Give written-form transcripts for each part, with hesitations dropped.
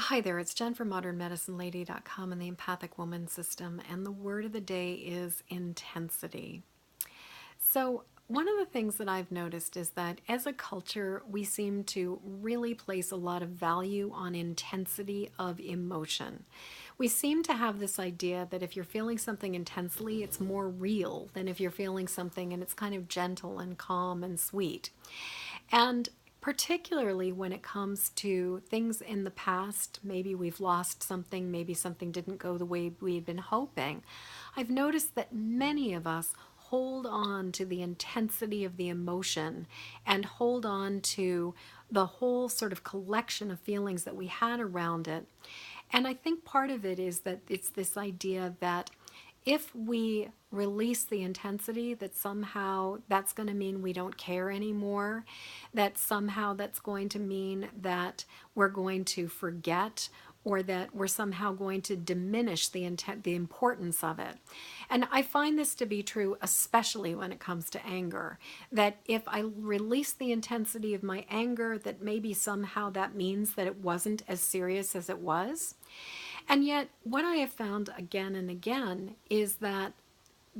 Hi there, it's Jen from modernmedicinelady.com and the Empathic Woman System, and the word of the day is intensity. So, one of the things that I've noticed is that as a culture, we seem to really place a lot of value on intensity of emotion. We seem to have this idea that if you're feeling something intensely, it's more real than if you're feeling something and it's kind of gentle and calm and sweet. And particularly when it comes to things in the past, maybe we've lost something, maybe something didn't go the way we had been hoping, I've noticed that many of us hold on to the intensity of the emotion and hold on to the whole sort of collection of feelings that we had around it. And I think part of it is that it's this idea that if we release the intensity, that somehow that's going to mean we don't care anymore, that somehow that's going to mean that we're going to forget, or that we're somehow going to diminish the importance of it. And I find this to be true especially when it comes to anger, that if I release the intensity of my anger, that maybe somehow that means that it wasn't as serious as it was. And yet, what I have found again and again is that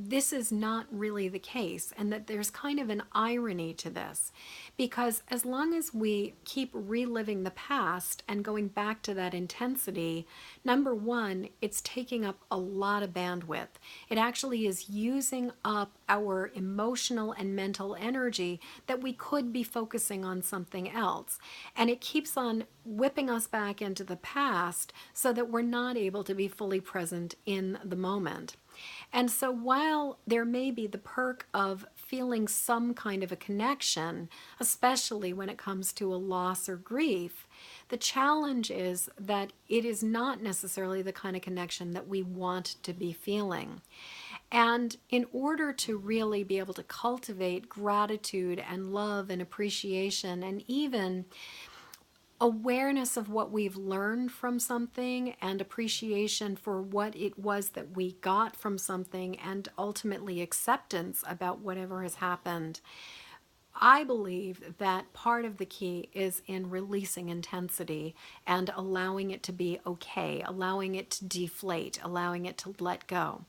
this is not really the case, and that there's kind of an irony to this, because as long as we keep reliving the past and going back to that intensity, number one, it's taking up a lot of bandwidth. It actually is using up our emotional and mental energy that we could be focusing on something else, and it keeps on whipping us back into the past so that we're not able to be fully present in the moment. And so while there may be the perk of feeling some kind of a connection, especially when it comes to a loss or grief, the challenge is that it is not necessarily the kind of connection that we want to be feeling. And in order to really be able to cultivate gratitude and love and appreciation and even awareness of what we've learned from something and appreciation for what it was that we got from something, and ultimately acceptance about whatever has happened, I believe that part of the key is in releasing intensity and allowing it to be okay, allowing it to deflate, allowing it to let go.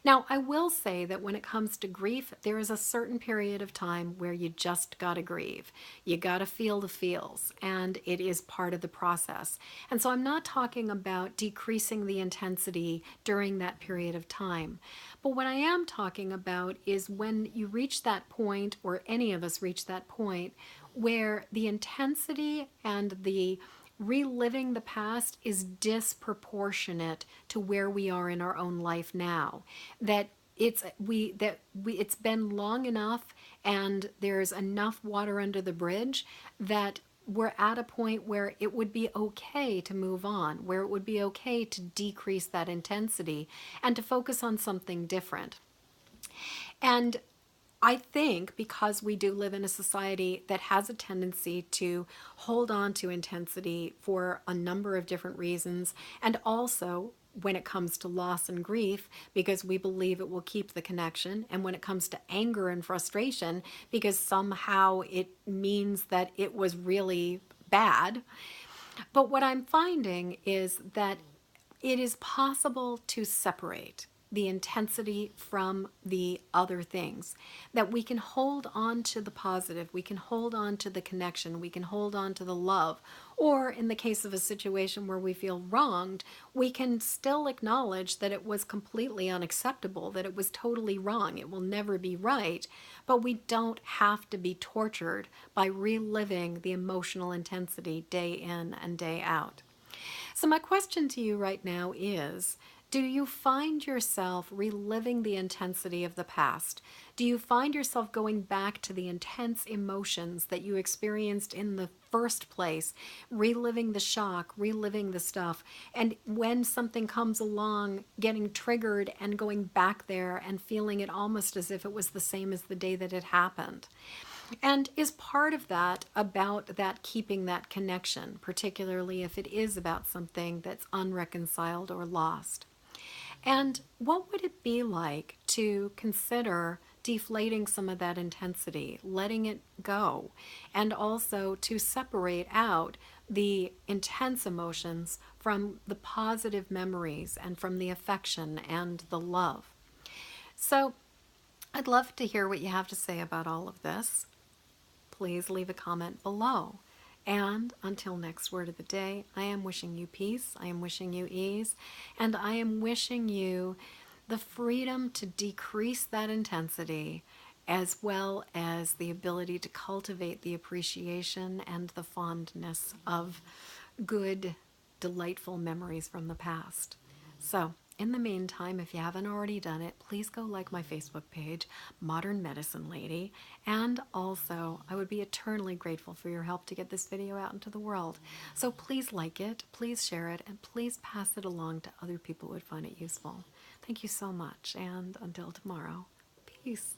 Now, I will say that when it comes to grief, there is a certain period of time where you just gotta grieve. You gotta feel the feels, and it is part of the process. And so I'm not talking about decreasing the intensity during that period of time. But what I am talking about is when you reach that point, or any of us reach that point, where the intensity and the reliving the past is disproportionate to where we are in our own life now. That it's been long enough and there's enough water under the bridge that we're at a point where it would be okay to move on, where it would be okay to decrease that intensity and to focus on something different. And I think because we do live in a society that has a tendency to hold on to intensity for a number of different reasons, and also when it comes to loss and grief, because we believe it will keep the connection, and when it comes to anger and frustration, because somehow it means that it was really bad. But what I'm finding is that it is possible to separate the intensity from the other things, that we can hold on to the positive, we can hold on to the connection, we can hold on to the love, or in the case of a situation where we feel wronged, we can still acknowledge that it was completely unacceptable, that it was totally wrong, it will never be right, but we don't have to be tortured by reliving the emotional intensity day in and day out. So my question to you right now is, do you find yourself reliving the intensity of the past? Do you find yourself going back to the intense emotions that you experienced in the first place, reliving the shock, reliving the stuff, and when something comes along, getting triggered and going back there and feeling it almost as if it was the same as the day that it happened? And is part of that about that keeping that connection, particularly if it is about something that's unreconciled or lost? And what would it be like to consider deflating some of that intensity, letting it go, and also to separate out the intense emotions from the positive memories and from the affection and the love. So I'd love to hear what you have to say about all of this. Please leave a comment below. And until next word of the day, I am wishing you peace, I am wishing you ease, and I am wishing you the freedom to decrease that intensity, as well as the ability to cultivate the appreciation and the fondness of good, delightful memories from the past. So, in the meantime, if you haven't already done it, please go like my Facebook page, Modern Medicine Lady. And also, I would be eternally grateful for your help to get this video out into the world. So please like it, please share it, and please pass it along to other people who would find it useful. Thank you so much, and until tomorrow, peace.